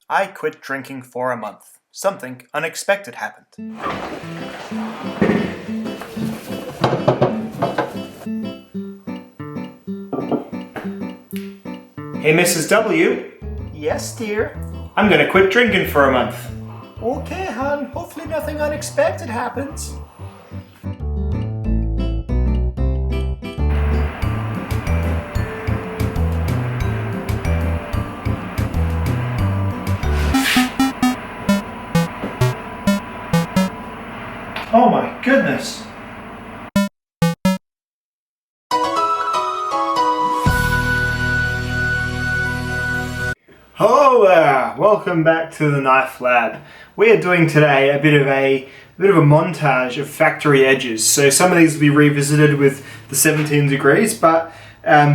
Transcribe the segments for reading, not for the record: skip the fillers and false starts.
I quit drinking for a month. Something unexpected happened. Hey, Mrs. W. Yes, dear. I'm gonna quit drinking for a month. Okay, hon. Hopefully nothing unexpected happens. Oh my goodness. Hello there, welcome back to the Knife Lab. We are doing today a bit of a montage of factory edges. So some of these will be revisited with the 17 degrees, but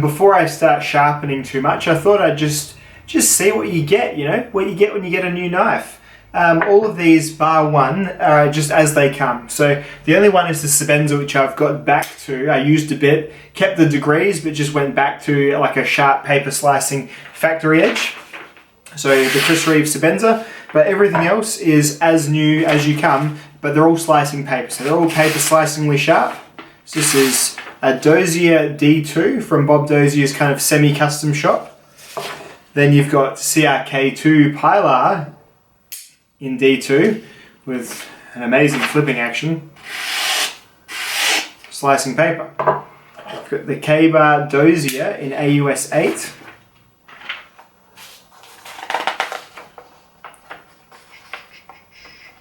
before I start sharpening too much, I thought I'd just see what you get, what you get when you get a new knife. All of these, bar one, are just as they come. So the only one is the Civivi, which I've got back to. I used a bit, kept the degrees, but just went back to like a sharp paper slicing factory edge. So the Chris Reeve Civivi, but everything else is as new as you come, but they're all slicing paper. So they're all paper slicingly sharp. So this is a Dozier D2 from Bob Dozier's kind of semi-custom shop. Then you've got CRKT Pilar in D2 with an amazing flipping action, slicing paper. We've got the K-Bar Dozier in AUS 8.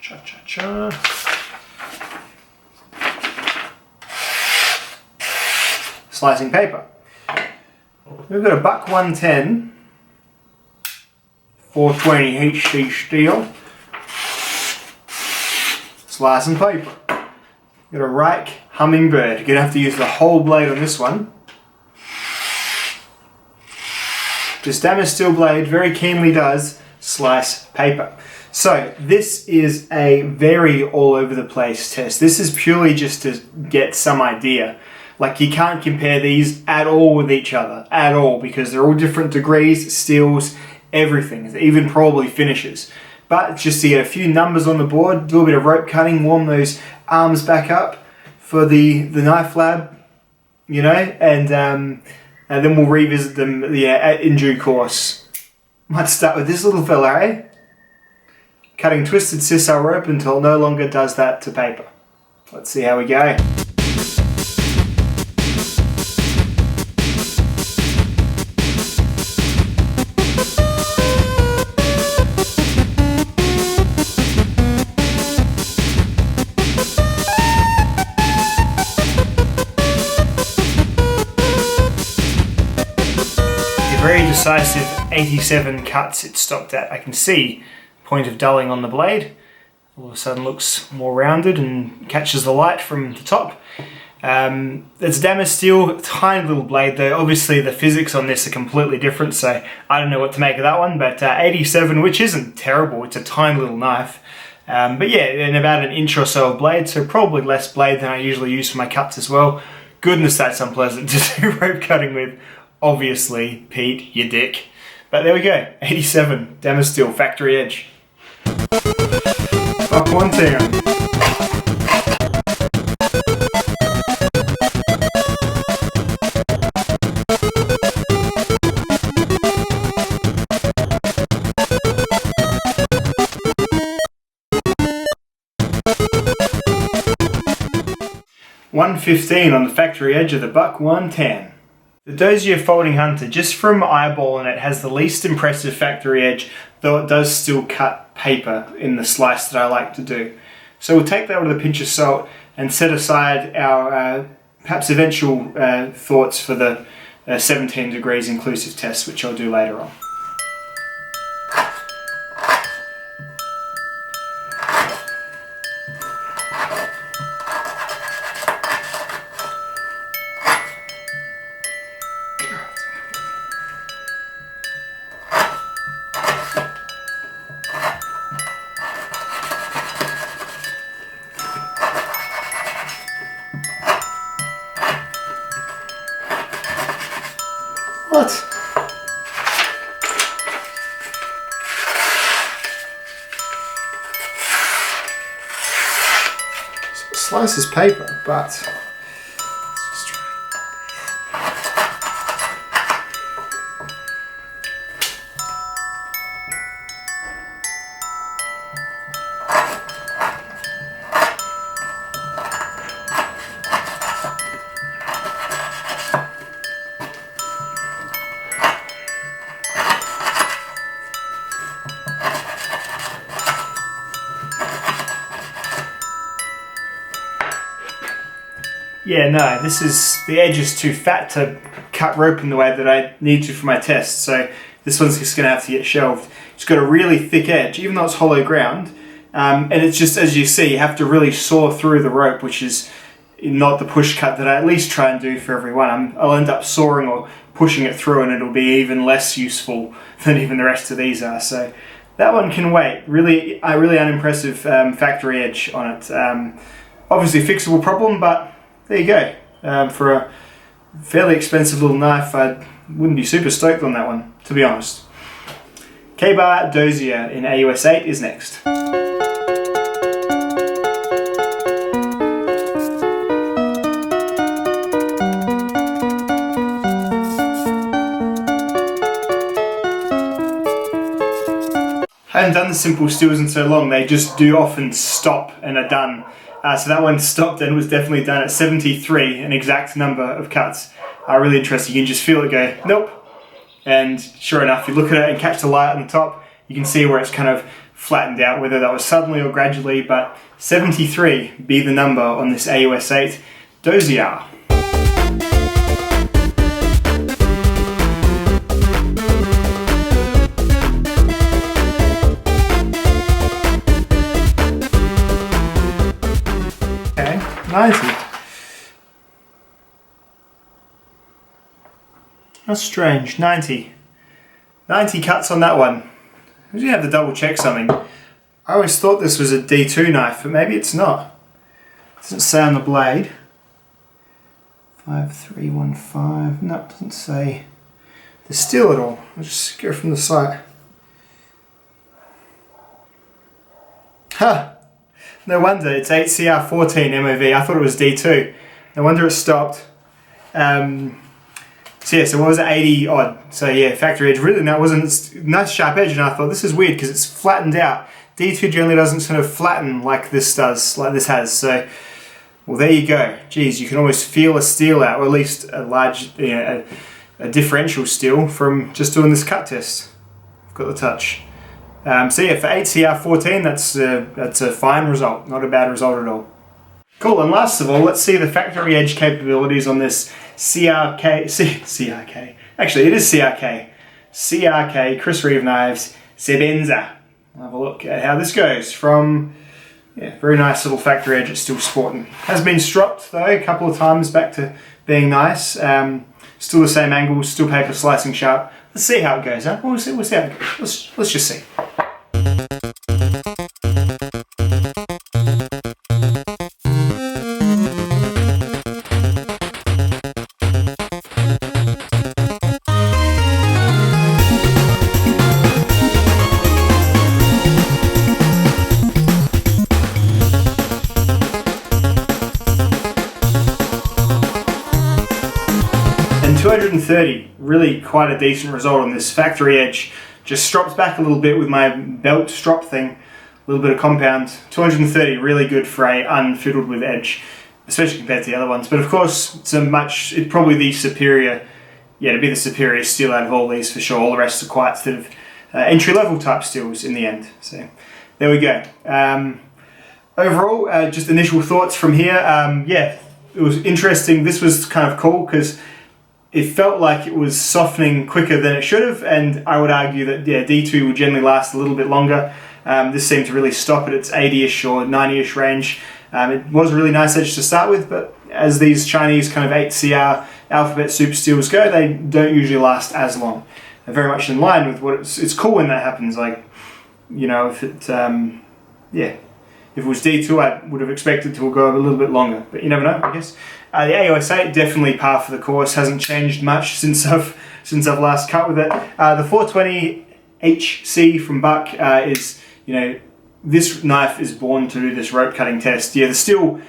Cha-cha-cha. Slicing paper. We've got a Buck 110, 420 HC steel. Slicing paper. Got a Rike Hummingbird. You're going to have to use the whole blade on this one. This damaged steel blade very keenly does slice paper. So this is a very all over the place test. This is purely just to get some idea. Like you can't compare these at all with each other, at all, because they're all different degrees, steels, everything, even probably finishes. But just to get a few numbers on the board, do a bit of rope cutting, warm those arms back up for the Knife Lab, and then we'll revisit them in due course. Might start with this little fella, eh? Cutting twisted sisal rope until it no longer does that to paper. Let's see how we go. Very decisive 87 cuts it stopped at. I can see point of dulling on the blade. All of a sudden looks more rounded and catches the light from the top. It's damaged steel, tiny little blade though. Obviously the physics on this are completely different, so I don't know what to make of that one, but 87, which isn't terrible, it's a tiny little knife. But yeah, and about an inch or so of blade, so probably less blade than I usually use for my cuts as well. Goodness, that's unpleasant to do rope cutting with. Obviously, Pete, you dick. But there we go, 87, damaged steel, factory edge. Buck 110. $115 on the factory edge of the Buck 110. The Dozier Folding Hunter, just from eyeballing it, has the least impressive factory edge, though it does still cut paper in the slice that I like to do. So we'll take that with a pinch of salt and set aside our perhaps eventual thoughts for the 17 degrees inclusive test, which I'll do later on. What? slices paper, but let's just try. Yeah, no, the edge is too fat to cut rope in the way that I need to for my test, so this one's just going to have to get shelved. It's got a really thick edge, even though it's hollow ground, and it's just, as you see, you have to really saw through the rope, which is not the push cut that I at least try and do for every one. I'll end up sawing or pushing it through, and it'll be even less useful than even the rest of these are, so that one can wait. Really unimpressive factory edge on it. Obviously fixable problem, but there you go. For a fairly expensive little knife, I wouldn't be super stoked on that one, to be honest. K-Bar Dozier in AUS 8 is next. I haven't done the simple steels in so long, they just do often stop and are done. So that one stopped and was definitely done at 73, an exact number of cuts. Really interesting, you can just feel it go, nope. And sure enough, you look at it and catch the light on the top, you can see where it's kind of flattened out, whether that was suddenly or gradually, but 73 be the number on this AUS 8 Dozier. Okay, 90. That's strange, 90. 90 cuts on that one. I usually have to double check something. I always thought this was a D2 knife, but maybe it's not. It doesn't say on the blade. 5315, no, it doesn't say the steel at all. I'll just go from the site. Huh, no wonder, it's 8CR14 MOV, I thought it was D2. No wonder it stopped. So yeah, so what was it, 80 odd? So yeah, factory edge, really, that wasn't a nice sharp edge, and I thought this is weird because it's flattened out. D2 generally doesn't sort of flatten like this does, like this has, so, well there you go. Geez, you can always feel a steel out, or at least a large, you know, a differential steel from just doing this cut test. I've got the touch. So yeah, for 8CR14, that's a fine result, not a bad result at all. Cool, and last of all, let's see the factory edge capabilities on this CRK, actually it is CRK Chris Reeve Knives Sebenza. We'll have a look at how this goes from, yeah, very nice little factory edge, it's still sporting. Has been stropped though a couple of times back to being nice. Still the same angle, still paper slicing sharp. Let's see how it goes, huh? We'll see how it goes. Let's just see. And 230, really quite a decent result on this factory edge. Just strops back a little bit with my belt strop thing, a little bit of compound. 230, really good for a unfiddled with edge, especially compared to the other ones. But of course, it's probably the superior, yeah, to be the superior steel out of all these for sure. All the rest are quite sort of entry-level type steels in the end. So there we go. Overall, just initial thoughts from here. Yeah, it was interesting. This was kind of cool because it felt like it was softening quicker than it should have, and I would argue that, yeah, D2 would generally last a little bit longer. This seemed to really stop at its 80-ish or 90-ish range. It was a really nice edge to start with, but as these Chinese kind of 8CR alphabet super steels go, they don't usually last as long. They're very much in line with what it's cool when that happens. Like, you know, if it, yeah, if it was D2, I would have expected to go a little bit longer, but you never know, I guess. The AUS 8 definitely par for the course, hasn't changed much since I've last cut with it. The 420 HC from Buck is, you know, this knife is born to do this rope cutting test. Yeah, the steel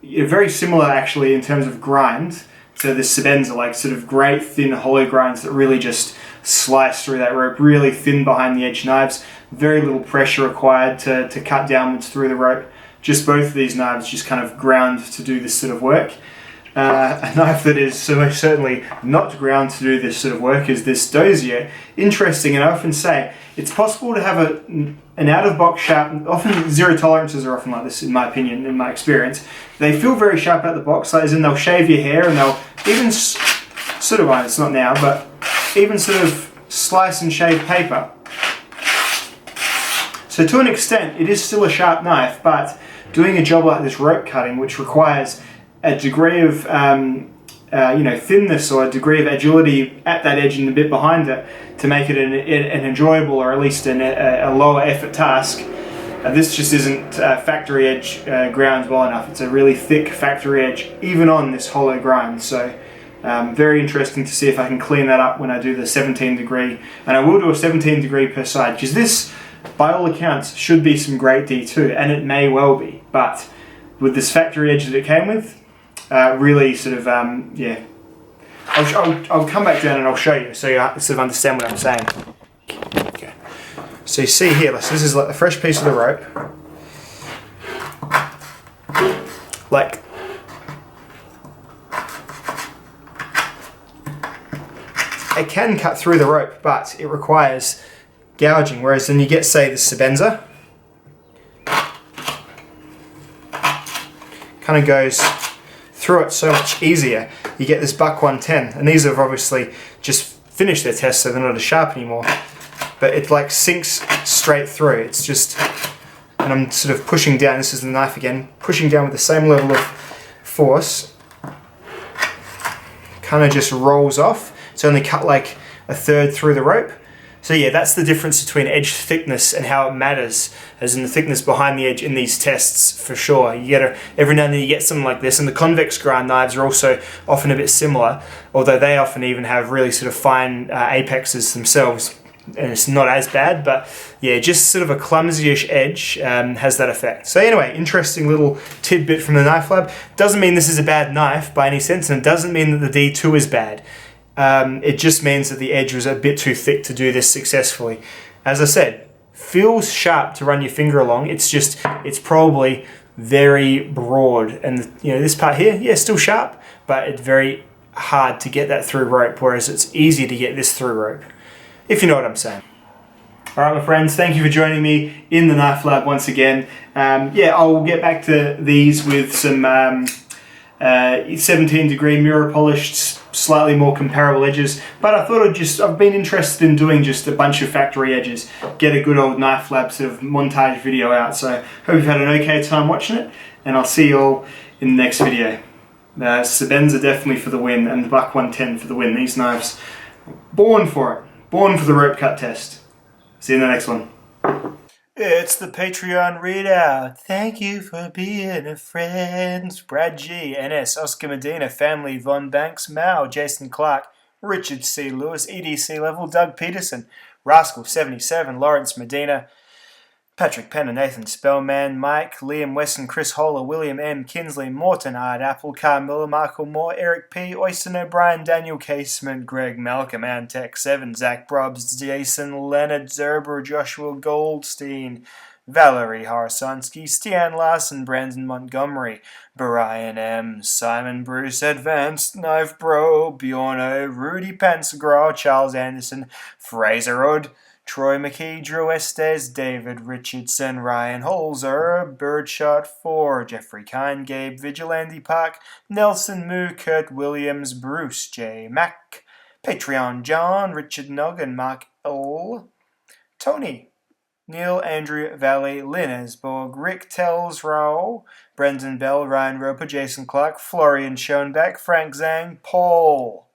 very similar actually in terms of grind to the Sebenza, like sort of great thin hollow grinds that really just slice through that rope, really thin behind the edge knives, very little pressure required to cut downwards through the rope. Just both of these knives just kind of ground to do this sort of work. A knife that is certainly not ground to do this sort of work is this Dozier. Interesting, and I often say it's possible to have an out-of-box sharp. Often zero tolerances are often like this, in my opinion, in my experience. They feel very sharp out the box, as in they'll shave your hair and they'll even sort of, it's not now, but even sort of slice and shave paper. So to an extent, it is still a sharp knife, but doing a job like this rope cutting, which requires a degree of thinness or a degree of agility at that edge and a bit behind it to make it an enjoyable or at least a lower effort task. This just isn't factory edge ground well enough. It's a really thick factory edge even on this hollow grind. So very interesting to see if I can clean that up when I do the 17 degree, and I will do a 17 degree per side, because this by all accounts should be some great D2, and it may well be, but with this factory edge that it came with, really sort of, yeah. I'll come back down and I'll show you so you sort of understand what I'm saying. Okay. So you see here, this is like a fresh piece of the rope. Like, it can cut through the rope, but it requires gouging, whereas then you get, say, the Sebenza. Kind of goes through it so much easier. You get this buck 110, and these have obviously just finished their test, so they're not as sharp anymore. But it like sinks straight through. It's just, and I'm sort of pushing down. This is the knife again, pushing down with the same level of force. Kind of just rolls off. It's only cut like a third through the rope. So yeah, that's the difference between edge thickness and how it matters, as in the thickness behind the edge in these tests for sure. You get every now and then you get something like this, and the convex grind knives are also often a bit similar, although they often even have really sort of fine apexes themselves, and it's not as bad, but yeah, just sort of a clumsy-ish edge has that effect. So anyway, interesting little tidbit from the Knife Lab. Doesn't mean this is a bad knife by any sense, and it doesn't mean that the D2 is bad. It just means that the edge was a bit too thick to do this successfully. As I said, feels sharp to run your finger along. It's just, it's probably very broad. And you know, this part here, yeah, still sharp, but it's very hard to get that through rope, whereas it's easy to get this through rope, if you know what I'm saying. All right, my friends, thank you for joining me in the Knife Lab once again. Yeah, I'll get back to these with some 17 degree mirror polished, slightly more comparable edges, but I thought I've been interested in doing just a bunch of factory edges, get a good old Knife Lab sort of montage video out. So hope you've had an okay time watching it, and I'll see you all in the next video. Sebenza definitely for the win, and the Buck 110 for the win. These knives, born for it, born for the rope cut test. See you in the next one. It's the Patreon readout. Thank you for being a friend. Brad G, NS, Oscar Medina, Family, Von Banks, Mao, Jason Clark, Richard C. Lewis, EDC Level, Doug Peterson, Rascal 77, Lawrence Medina, Patrick Penner, Nathan Spellman, Mike, Liam Wesson, Chris Holler, William M. Kinsley, Morton Ard, Apple, Carl Miller, Michael Moore, Eric P., Oyster O'Brien, Daniel Casement, Greg Malcolm, Antec 7, Zach Brobs, Jason Leonard, Zerber, Joshua Goldstein, Valerie Harasansky, Stian Larson, Brandon Montgomery, Brian M., Simon Bruce, Advanced Knife Bro, Bjorno, Rudy Pansegraw, Charles Anderson, Fraser Odd, Troy McKee, Drew Estes, David Richardson, Ryan Holzer, Birdshot 4, Jeffrey Kine, Gabe Vigilante Park, Nelson Moo, Kurt Williams, Bruce J. Mack, Patreon John, Richard Noggin, Mark L., Tony, Neil Andrew Valley, Lynn Esborg, Rick Tells Rowe, Brendan Bell, Ryan Roper, Jason Clark, Florian Schoenbeck, Frank Zhang, Paul,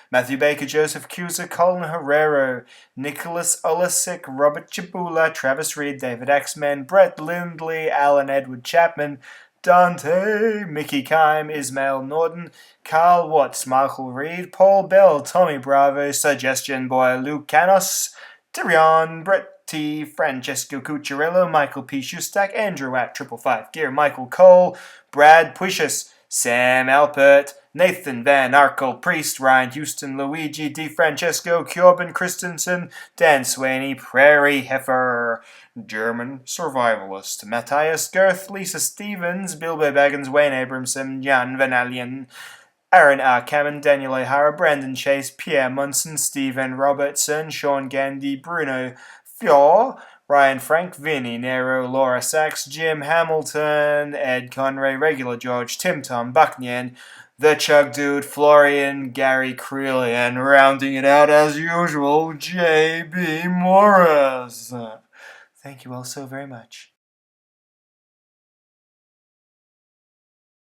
Matthew Baker, Joseph Cusa, Colin Herrero, Nicholas Olesic, Robert Chibula, Travis Reed, David Axman, Brett Lindley, Alan Edward Chapman, Dante, Mickey Kime, Ismail Norton, Carl Watts, Michael Reed, Paul Bell, Tommy Bravo, Suggestion Boy, Luke Canos, Tyrion, Brett T, Francesco Cucciarello, Michael P. Shustak, Andrew at 555 Gear, Michael Cole, Brad Puishus, Sam Alpert, Nathan Van Arkel, Priest, Ryan Houston, Luigi Di Francesco, Kjorben Christensen, Dan Swaney, Prairie Heifer, German Survivalist, Matthias Girth, Lisa Stevens, Bilbo Baggins, Wayne Abramson, Jan Van Allen, Aaron R. Cameron, Daniel O'Hara, Brandon Chase, Pierre Munson, Stephen Robertson, Sean Gandy, Bruno Fior, Ryan Frank, Vinny Nero, Laura Sachs, Jim Hamilton, Ed Conray, Regular George, Tim Tom, Bucknian, The Chug Dude, Florian, Gary Creeley, and rounding it out as usual, J.B. Morris. Thank you all so very much.